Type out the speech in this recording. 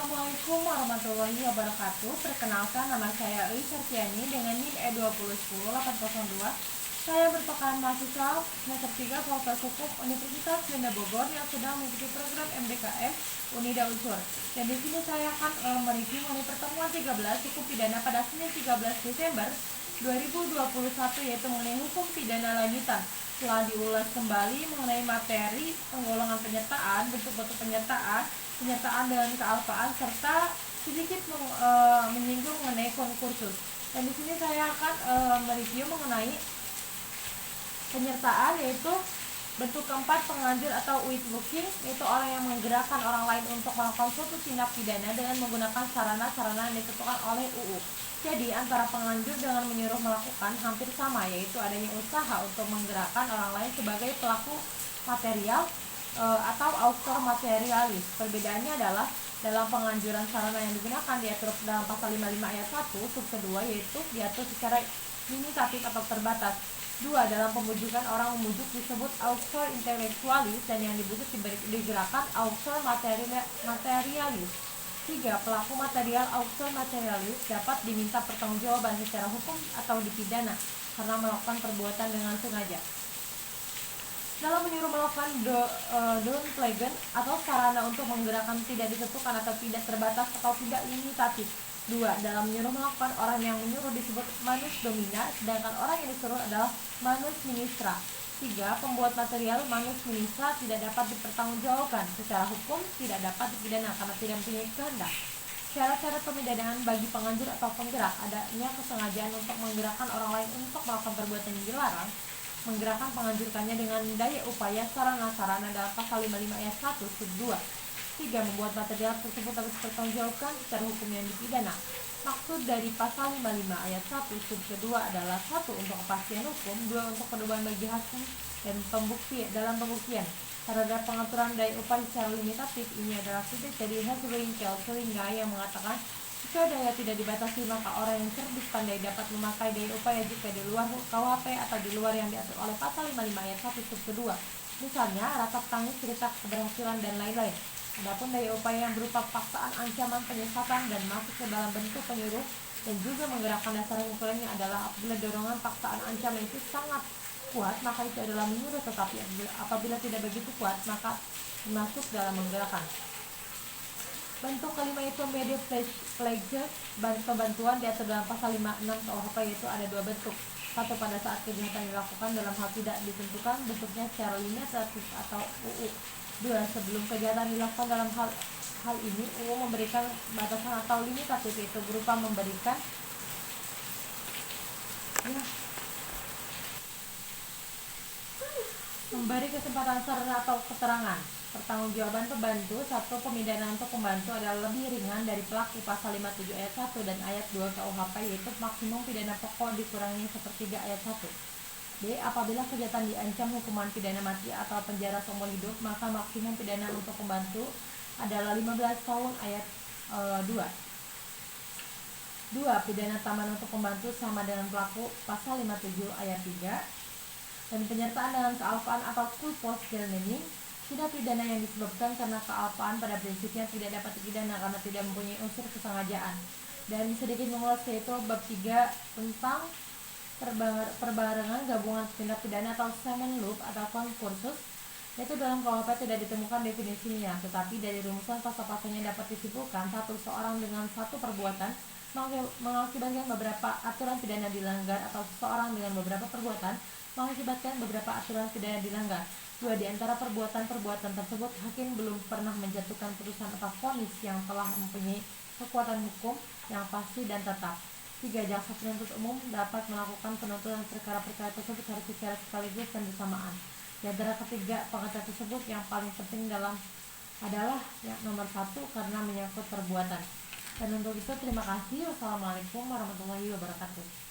Assalamualaikum warahmatullahi wabarakatuh. Perkenalkan, nama saya Elis Sartiani dengan NIM E2010802. Saya merupakan mahasiswa semester 3 Fakultas Hukum Universitas Benda Bogor yang sedang mengikuti program MDKM Unida Unsur. Dan di sini saya akan mereview mengenai pertemuan 13 hukum pidana pada Senin 13 Desember 2021, yaitu mengenai hukum pidana lanjutan. Telah diulas kembali mengenai materi penggolongan penyertaan, bentuk-bentuk penyertaan dengan kealpaan, serta sedikit menyinggung mengenai konkursus. Dan di sini saya akan mereview mengenai penyertaan, yaitu bentuk keempat penganjur atau witnessing, yaitu orang yang menggerakkan orang lain untuk melakukan suatu tindak pidana dengan menggunakan sarana-sarana yang ditentukan oleh UU. Jadi antara penganjur dengan menyuruh melakukan hampir sama, yaitu adanya usaha untuk menggerakkan orang lain sebagai pelaku material atau autor materialis. Perbedaannya adalah dalam penganjuran sarana yang digunakan diatur dalam pasal 55 ayat 1 sub kedua, yaitu diatur secara limitatif atau terbatas. 2. Dalam pembujukan, orang memujuk disebut autor intelektualis dan yang dibujuk digerakkan autor materialis. 3. Pelaku material autor materialis dapat diminta pertanggungjawaban secara hukum atau dipidana karena melakukan perbuatan dengan sengaja. Dalam menyuruh melakukan downplagen atau sarana untuk menggerakkan tidak ditentukan atau tidak terbatas atau tidak limitatif. 2. Dalam menyuruh melakukan, orang yang menyuruh disebut manus domina, sedangkan orang yang disuruh adalah manus ministra. 3. Pembuat material manus ministra tidak dapat dipertanggungjawabkan secara hukum, tidak dapat dipidana karena tidak mempunyai kehendak. Syarat-syarat pemidanaan bagi penganjur atau penggerak: adanya kesengajaan untuk menggerakkan orang lain untuk melakukan perbuatan yang dilarang, menggerakkan penganjurkannya dengan daya upaya sarana-sarana dalam pasal 55 ayat 1 sub 2. 3. Membuat material tersebut harus dipertanggungjawabkan secara hukum yang dipidana. Maksud dari pasal 55 ayat 1 sub kedua adalah 1. Untuk kepastian hukum, 2. Untuk pedoman bagi hakim dan dalam pembuktian. Terhadap pengaturan daya upaya secara limitatif, ini adalah kutip dari Haswinkel Selinga yang mengatakan, jika daya tidak dibatasi, maka orang yang cerdik pandai dapat memakai daya upaya jika di luar KUHP atau di luar yang diatur oleh pasal 55 ayat 1 sub kedua. Misalnya, rasa tangis, cerita keberhasilan, dan lain-lain. Adapun daya upaya yang berupa paksaan, ancaman, penyesatan, dan masuk ke dalam bentuk penyuruh dan juga menggerakkan dasar hukum lainnya adalah apabila dorongan, paksaan, ancaman itu sangat kuat, maka itu adalah menyuruh, tetapi apabila tidak begitu kuat, maka masuk dalam menggerakkan. Bentuk kelima itu media pledges, bantuan diatur dalam pasal 56 KUHP, yaitu ada dua bentuk. 1. Pada saat kejahatan dilakukan dalam hal tidak ditentukan, bentuknya secara limitatif atau UU. 2. Sebelum kejahatan dilakukan dalam hal ini, UU memberikan batasan atau limitatif, yaitu berupa memberi kesempatan sarana atau keterangan. Pertanggungjawaban pembantu. 1. Pemidanaan untuk pembantu adalah lebih ringan dari pelaku pasal 57 ayat 1 dan ayat 2 KUHP, yaitu maksimum pidana pokok dikurangi 1/3 ayat 1. B. Apabila kejahatan diancam hukuman pidana mati atau penjara seumur hidup, maka maksimum pidana untuk pembantu adalah 15 tahun ayat 2. 2. Pidana tambahan untuk pembantu sama dengan pelaku pasal 57 ayat 3. Dan penyertaan dengan kealpaan atau culpability, tindak pidana yang disebabkan karena kealpaan pada prinsipnya tidak dapat dipidana karena tidak mempunyai unsur kesengajaan. Dan sedikit mengulas, yaitu bab 3 tentang perbarengan gabungan tindak pidana atau semen loop atau konkursus, yaitu dalam KUHP tidak ditemukan definisinya, tetapi dari rumusan pasal-pasalnya dapat disimpulkan: 1. Seorang dengan satu perbuatan mengakibatkan beberapa aturan pidana dilanggar, atau seseorang dengan beberapa perbuatan mengakibatkan beberapa aturan pidana dilanggar. 2. Di antara perbuatan-perbuatan tersebut, hakim belum pernah menjatuhkan putusan atau vonis yang telah mempunyai kekuatan hukum yang pasti dan tetap. 3. Jaksa penuntut umum dapat melakukan penuntutan perkara-perkara tersebut harus secara sekaligus dan bersamaan. Di antara ketiga pengertian tersebut, yang paling penting adalah yang nomor 1 karena menyangkut perbuatan. Dan untuk itu, terima kasih. Wassalamualaikum warahmatullahi wabarakatuh.